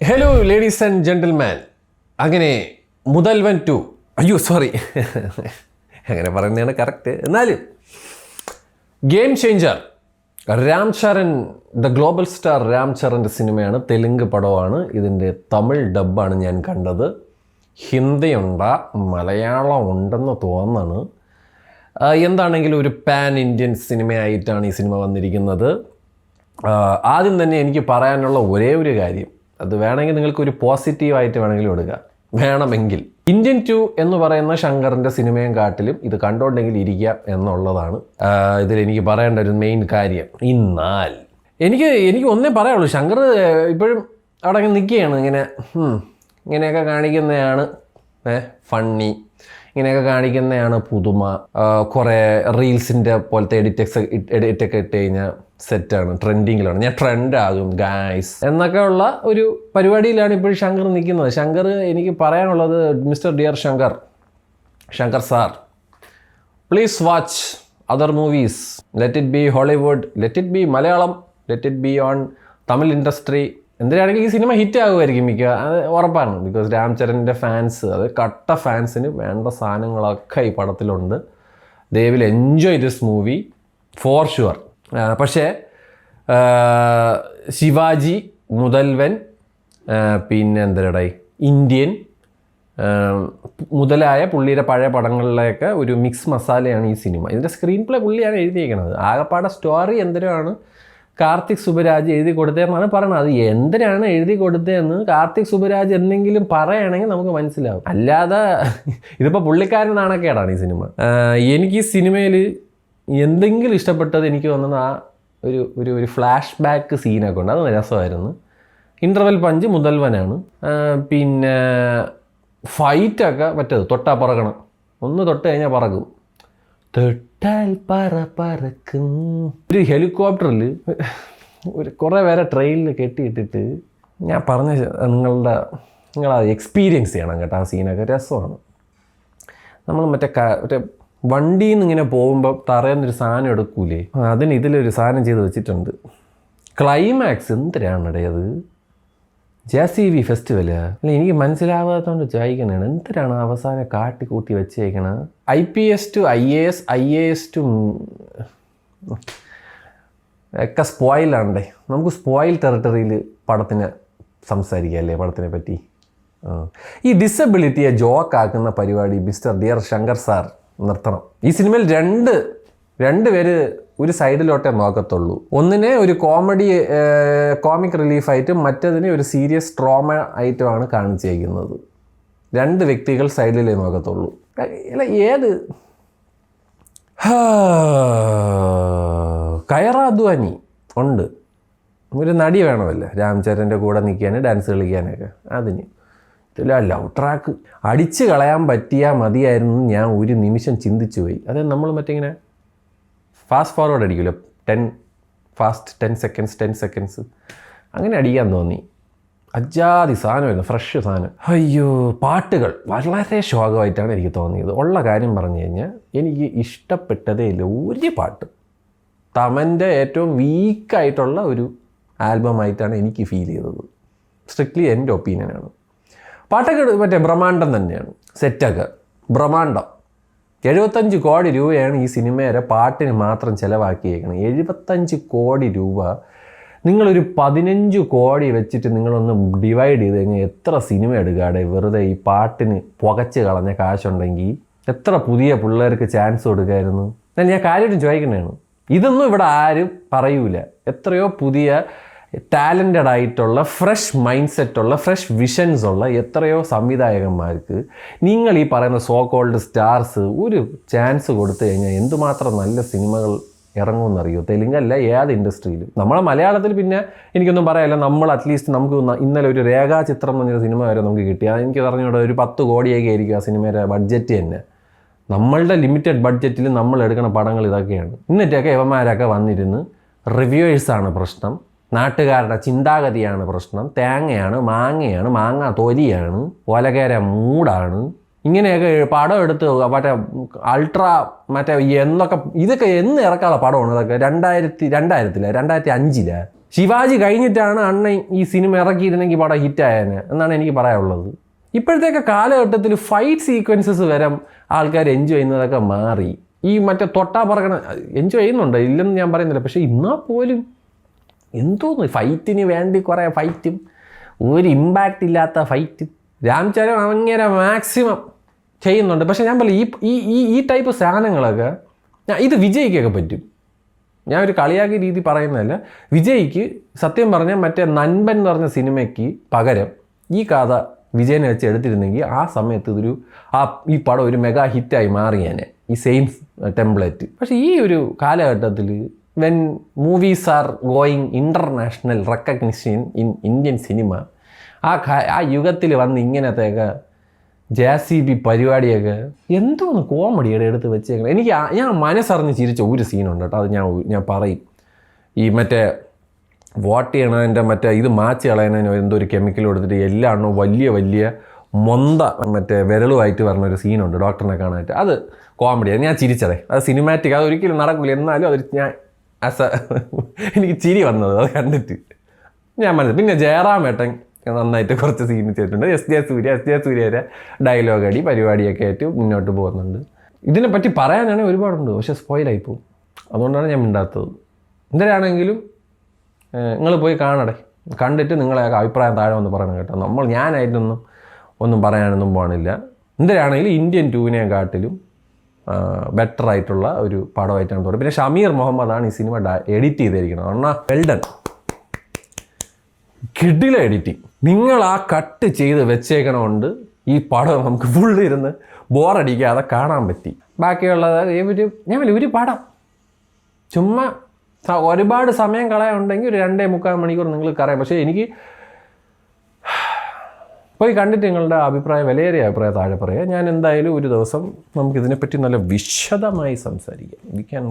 Hello ladies and gentleman, അങ്ങനെ Mudhalvan 2 sorry അങ്ങനെ പറയുന്നതാണ് കറക്റ്റ്. എന്നാലും game changer Ram Charan, the global star Ram ചരൻ്റെ സിനിമയാണ്. തെലുങ്ക് പടമാണ്. ഇതിൻ്റെ തമിഴ് ഡബ്ബാണ് ഞാൻ കണ്ടത്. ഹിന്ദിയുണ്ട്, മലയാളം ഉണ്ടെന്ന് തോന്നുന്നു. എന്താണെങ്കിലും ഒരു പാൻ ഇന്ത്യൻ സിനിമയായിട്ടാണ് ഈ സിനിമ വന്നിരിക്കുന്നത്. ആദ്യം തന്നെ എനിക്ക് പറയാനുള്ള ഒരേ ഒരു കാര്യം, അത് വേണമെങ്കിൽ നിങ്ങൾക്കൊരു പോസിറ്റീവായിട്ട് വേണമെങ്കിലും എടുക്കാം. വേണമെങ്കിൽ ഇന്ത്യൻ 2 എന്ന് പറയുന്ന ശങ്കറിൻ്റെ സിനിമയും കാട്ടിലും ഇത് കണ്ടോണ്ടെങ്കിൽ ഇരിക്കാം എന്നുള്ളതാണ് ഇതിലെനിക്ക് പറയേണ്ട ഒരു മെയിൻ കാര്യം. എന്നാൽ എനിക്ക് ഒന്നേ പറയാനുള്ളൂ, ശങ്കർ ഇപ്പോഴും അവിടെ നിൽക്കുകയാണ്. ഇങ്ങനെയൊക്കെ കാണിക്കുന്നതാണ് ഫണ്ണി, ഇങ്ങനെയൊക്കെ കാണിക്കുന്നതാണ് പുതുമ. കുറേ റീൽസിൻ്റെ പോലത്തെ എഡിറ്റൊക്കെ ഇട്ട് കഴിഞ്ഞാൽ സെറ്റാണ്, ട്രെൻഡിങ്ങിലാണ്, ഞാൻ ട്രെൻഡാകും ഗായ്സ് എന്നൊക്കെ ഉള്ള ഒരു പരിപാടിയിലാണ് ഇപ്പോഴും ശങ്കർ നിൽക്കുന്നത്. ശങ്കർ, എനിക്ക് പറയാനുള്ളത്, mister dear Shankar sir, please watch other movies. Let it be Hollywood, let it be Malayalam, let it be on Tamil industry. എന്തിനാണെങ്കിൽ ഈ സിനിമ ഹിറ്റ് ആകുമായിരിക്കും അത് ഉറപ്പാണ്. ബിക്കോസ് രാം ചരണിൻ്റെ ഫാൻസ്, അത് കട്ട ഫാൻസിന് വേണ്ട സാധനങ്ങളൊക്കെ ഈ പടത്തിലുണ്ട്. They will enjoy this movie for sure. പക്ഷേ ശിവാജി, മുതൽവൻ, പിന്നെ എന്തരടായി ഇന്ത്യൻ മുതലായ പുള്ളിയുടെ പഴയ പടങ്ങളിലേക്ക് ഒരു മിക്സ് മസാലയാണ് ഈ സിനിമ. ഇതിൻ്റെ സ്ക്രീൻ പ്ലേ പുള്ളിയാണ് എഴുതിയിരിക്കുന്നത്. ആകപ്പാടെ സ്റ്റോറി എന്തിനാണ് കാർത്തിക് സുബരാജ് എഴുതി കൊടുത്തതെന്നാണ് പറയുന്നത്. അത് എന്തിനാണ് എഴുതി കൊടുത്തതെന്ന് കാർത്തിക് സുബരാജ് എന്തെങ്കിലും പറയുകയാണെങ്കിൽ നമുക്ക് മനസ്സിലാവും. അല്ലാതെ ഇതിപ്പോൾ പുള്ളിക്കാരൻ നാണക്കേടാണ് ഈ സിനിമ. എനിക്ക് ഈ സിനിമയിൽ എന്തെങ്കിലും ഇഷ്ടപ്പെട്ടത് എനിക്ക് തോന്നുന്നത് ആ ഒരു ഫ്ലാഷ് ബാക്ക് സീനൊക്കെ ഉണ്ട്, അത് രസമായിരുന്നു. ഇൻ്റർവെൽ പഞ്ച് മുതൽവനാണ്. പിന്നെ ഫൈറ്റൊക്കെ മറ്റേത് തൊട്ടാ പറക്കണം, ഒന്ന് തൊട്ട് കഴിഞ്ഞാൽ പറക്കും, തൊട്ടാൽ പറക്കും. ഒരു ഹെലികോപ്റ്ററിൽ കുറേ പേരെ ട്രെയിനിൽ കെട്ടിയിട്ടിട്ട്, ഞാൻ പറഞ്ഞ നിങ്ങളത് എക്സ്പീരിയൻസ് ചെയ്യണം കേട്ടോ. ആ സീനൊക്കെ രസമാണ്. നമ്മൾ മറ്റേ വണ്ടിയിൽ നിന്ന് ഇങ്ങനെ പോകുമ്പോൾ തറയുന്നൊരു സാധനം എടുക്കൂലേ, അതിന് ഇതിലൊരു സാധനം ചെയ്ത് വെച്ചിട്ടുണ്ട്. ക്ലൈമാക്സ് എന്തിനാണ് അത്? JCB ഫെസ്റ്റിവല് അല്ല, എനിക്ക് മനസ്സിലാവാത്തതുകൊണ്ട് ചോദിക്കണതാണ്, എന്തിനാണ് അവസാനം കാട്ടിക്കൂട്ടി വെച്ചേക്കണത്? IPS to IAS, IAS to ഒക്കെ സ്പോയിലാണ്ടേ. നമുക്ക് സ്പോയിൽ ടെറിട്ടറിയിൽ പടത്തിന് സംസാരിക്കാം അല്ലേ, പടത്തിനെ പറ്റി. ഈ ഡിസബിലിറ്റിയെ ജോക്കാക്കുന്ന പരിപാടി മിസ്റ്റർ ഡിയർ ശങ്കർ സാർ നിർത്തണം. ഈ സിനിമയിൽ രണ്ട് പേര് ഒരു സൈഡിലോട്ടേ നോക്കത്തുള്ളൂ. ഒന്നിനെ ഒരു കോമിക് റിലീഫായിട്ട്, മറ്റതിനെ ഒരു സീരിയസ് ട്രോമ ആയിട്ടുമാണ് കാണിച്ചേക്കുന്നത്. രണ്ട് വ്യക്തികൾ സൈഡിലേ നോക്കത്തുള്ളൂ. അല്ല, ഏത് കയറാദ്വാനി ഉണ്ട്, ഒരു നടി വേണമല്ലോ രാം ചരൻ്റെ കൂടെ നിൽക്കാൻ, ഡാൻസ് കളിക്കാനൊക്കെ. അതിന് ലവ് ട്രാക്ക് അടിച്ച് കളയാൻ പറ്റിയാൽ മതിയായിരുന്നു ഞാൻ ഒരു നിമിഷം ചിന്തിച്ചു പോയി. അതായത് നമ്മൾ മറ്റിങ്ങനെ ഫാസ്റ്റ് ഫോർവേഡ് അടിക്കുമല്ലോ, 10 സെക്കൻഡ്സ് അങ്ങനെ അടിക്കാൻ തോന്നി. അജാതി സാധനമായിരുന്നു, ഫ്രഷ് സാധനം. അയ്യോ, പാട്ടുകൾ വളരെ ശോകമായിട്ടാണ് എനിക്ക് തോന്നിയത്. ഉള്ള കാര്യം പറഞ്ഞു കഴിഞ്ഞാൽ എനിക്ക് ഇഷ്ടപ്പെട്ടതേ ഇല്ല ഒരു പാട്ട്. തമൻ്റെ ഏറ്റവും വീക്കായിട്ടുള്ള ഒരു ആൽബമായിട്ടാണ് എനിക്ക് ഫീൽ ചെയ്തത്. സ്ട്രിക്ട്ലി എൻ്റെ ഒപ്പീനിയനാണ്. പാട്ടൊക്കെ മറ്റേ ബ്രഹ്മാണ്ഡം തന്നെയാണ്, സെറ്റൊക്കെ ബ്രഹ്മാണ്ഡം. 75 കോടി രൂപയാണ് ഈ സിനിമയുടെ പാട്ടിന് മാത്രം ചിലവാക്കിയേക്കുന്നത്. 75 കോടി രൂപ നിങ്ങളൊരു 15 കോടി വെച്ചിട്ട് നിങ്ങളൊന്ന് ഡിവൈഡ് ചെയ്ത് കഴിഞ്ഞാൽ എത്ര സിനിമ എടുക്കാടെ? വെറുതെ ഈ പാട്ടിന് പുകച്ച് കളഞ്ഞ കാശുണ്ടെങ്കിൽ എത്ര പുതിയ പിള്ളേർക്ക് ചാൻസ് കൊടുക്കായിരുന്നു? ഞാൻ കാര്യമായിട്ടും ചോദിക്കുന്നതാണ്. ഇതൊന്നും ഇവിടെ ആരും പറയൂല. എത്രയോ പുതിയ ടാലൻറ്റഡ് ആയിട്ടുള്ള ഫ്രഷ് മൈൻഡ് സെറ്റുള്ള ഫ്രഷ് വിഷൻസ് ഉള്ള എത്രയോ സംവിധായകന്മാർക്ക് നിങ്ങൾ ഈ പറയുന്ന സോ കോൾഡ് സ്റ്റാർസ് ഒരു ചാൻസ് കൊടുത്തു കഴിഞ്ഞാൽ എന്തുമാത്രം നല്ല സിനിമകൾ ഇറങ്ങുമെന്നറിയോ? തെലുങ്കല്ല, ഏത് ഇൻഡസ്ട്രിയിലും. നമ്മളെ മലയാളത്തിൽ പിന്നെ എനിക്കൊന്നും പറയാനില്ല. നമ്മൾ അറ്റ്ലീസ്റ്റ് നമുക്ക് ഇന്നലെ ഒരു രേഖാചിത്രം എന്ന് പറഞ്ഞൊരു സിനിമ വരെ നമുക്ക് കിട്ടി. എനിക്ക് പറഞ്ഞുകൂടെ ഒരു 10 കോടിയൊക്കെ ആയിരിക്കും ആ സിനിമയുടെ ബഡ്ജറ്റ് തന്നെ. നമ്മളുടെ ലിമിറ്റഡ് ബഡ്ജറ്റിൽ നമ്മൾ എടുക്കുന്ന പടങ്ങൾ ഇതൊക്കെയാണ്. എന്നിട്ടൊക്കെ ഇവന്മാരൊക്കെ വന്നിരുന്ന് റിവ്യൂവേഴ്സാണ് പ്രശ്നം, നാട്ടുകാരുടെ ചിന്താഗതിയാണ് പ്രശ്നം, തേങ്ങയാണ്, മാങ്ങയാണ്, മാങ്ങ തൊലിയാണ്, ഒലകേര മൂടാണ്, ഇങ്ങനെയൊക്കെ പടം എടുത്ത് മറ്റേ അൾട്രാ മറ്റേ എന്നൊക്കെ ഇതൊക്കെ എന്ന് ഇറക്കാനുള്ള പടമാണ് ഇതൊക്കെ. 2005 ശിവാജി കഴിഞ്ഞിട്ടാണ് അണ്ണൻ ഈ സിനിമ ഇറക്കിയിരുന്നെങ്കിൽ പടം ഹിറ്റായേനെ എന്നാണ് എനിക്ക് പറയാനുള്ളത്. ഇപ്പോഴത്തേക്ക് കാലഘട്ടത്തിൽ ഫൈറ്റ് സീക്വൻസസ് വരെ ആൾക്കാർ എൻജോയ് ചെയ്യുന്നതൊക്കെ മാറി. ഈ മറ്റേ തൊട്ടാ പറക്കണ എൻജോയ് ചെയ്യുന്നുണ്ട്, ഇല്ലെന്ന് ഞാൻ പറയുന്നില്ല. പക്ഷേ എന്നാൽ പോലും എന്തോന്ന് ഫൈറ്റിന് വേണ്ടി കുറേ ഫൈറ്റും ഒരു ഇമ്പാക്റ്റ് ഇല്ലാത്ത ഫൈറ്റും. രാംചരൺ അങ്ങനെ മാക്സിമം ചെയ്യുന്നുണ്ട്. പക്ഷേ ഞാൻ പറയും ഈ ടൈപ്പ് സാധനങ്ങളൊക്കെ ഇത് വിജയ്ക്കൊക്കെ പറ്റും. ഞാൻ ഒരു കളിയാക്കിയ രീതി പറയുന്നതല്ല. വിജയ്ക്ക് സത്യം പറഞ്ഞാൽ മറ്റേ നൻപൻ എന്ന് പറഞ്ഞ സിനിമയ്ക്ക് പകരം ഈ കഥ വിജയനെ വെച്ച് എടുത്തിരുന്നെങ്കിൽ ആ സമയത്ത് ഈ പടം ഒരു മെഗാ ഹിറ്റായി മാറിയേനെ, ഈ സെയിം ടെംപ്ലേറ്റ്. പക്ഷേ ഈ ഒരു കാലഘട്ടത്തിൽ when movies are going international recognition in Indian cinema, ആ യുഗത്തിൽ വന്ന് ഇങ്ങനത്തെയൊക്കെ JCB പരിപാടിയൊക്കെ എന്തോന്ന് കോമഡിയുടെ എടുത്ത് വെച്ചേക്കണം. ഞാൻ മനസ്സറിഞ്ഞ് ചിരിച്ച ഒരു സീനുണ്ട് കേട്ടോ, അത് ഞാൻ പറയും. ഈ മറ്റേ വോട്ട് ചെയ്യണതിൻ്റെ മറ്റേ ഇത് മാച്ച് കളയണതിന് എന്തോ ഒരു കെമിക്കൽ കൊടുത്തിട്ട് എല്ലാ എണ്ണവും വലിയ മൊന്ത മറ്റേ വിരളുമായിട്ട് പറഞ്ഞ ഒരു സീനുണ്ട് ഡോക്ടറിനെ കാണാനായിട്ട്. അത് കോമഡിയാണ്, ഞാൻ ചിരിച്ചതേ. അത് സിനിമാറ്റിക്, അത് ഒരിക്കലും നടക്കില്ല. എന്നാലും അത് ഞാൻ എനിക്ക് ചിരി വന്നത് അത് കണ്ടിട്ട് ഞാൻ മനസ്സിലായി. പിന്നെ ജയറാമേട്ടൻ നന്നായിട്ട് കുറച്ച് സീൻ ചെയ്തിട്ടുണ്ട്. എസ് ജെ സൂര്യയുടെ ഡയലോഗ് അടി പരിപാടിയൊക്കെ ആയിട്ട് മുന്നോട്ട് പോകുന്നുണ്ട്. ഇതിനെപ്പറ്റി പറയാനാണെങ്കിൽ ഒരുപാടുണ്ട്, പക്ഷേ സ്പോയിലായി പോകും. അതുകൊണ്ടാണ് ഞാൻ മിണ്ടാത്തത്. എന്തിനാണെങ്കിലും നിങ്ങൾ പോയി കാണടേ, കണ്ടിട്ട് നിങ്ങളെ അഭിപ്രായം താഴെ വന്ന് പറയണം കേട്ടോ. ഞാനായിട്ടൊന്നും ഒന്നും പറയാനൊന്നും പോകണില്ല. എന്തിനാണെങ്കിലും ഇന്ത്യൻ 2-നെ കാട്ടിലും ബെറ്റർ ആയിട്ടുള്ള ഒരു പടമായിട്ടാണ് തോന്നുന്നത്. പിന്നെ ഷമീർ മുഹമ്മദാണ് ഈ സിനിമ എഡിറ്റ് ചെയ്തിരിക്കുന്നത്. അണ്ണാ വെൽഡൺ, കിടില എഡിറ്റിങ്. നിങ്ങൾ ആ കട്ട് ചെയ്ത് വെച്ചേക്കണമുണ്ട് ഈ പടം നമുക്ക് ഫുള്ളിരുന്ന് ബോറടിക്കാതെ കാണാൻ പറ്റി. ബാക്കിയുള്ളത് ഒരു പടം ചുമ്മാ ഒരുപാട് സമയം കളയാനുണ്ടെങ്കിൽ ഒരു 2.25 മണിക്കൂർ നിങ്ങൾക്ക് അറിയാം. പക്ഷേ എനിക്ക് പോയി കണ്ടിട്ട് നിങ്ങളുടെ വിലയേറിയ അഭിപ്രായം താഴെ പറയുക. ഞാൻ എന്തായാലും ഒരു ദിവസം നമുക്കിതിനെപ്പറ്റി നല്ല വിശദമായി സംസാരിക്കാം. We can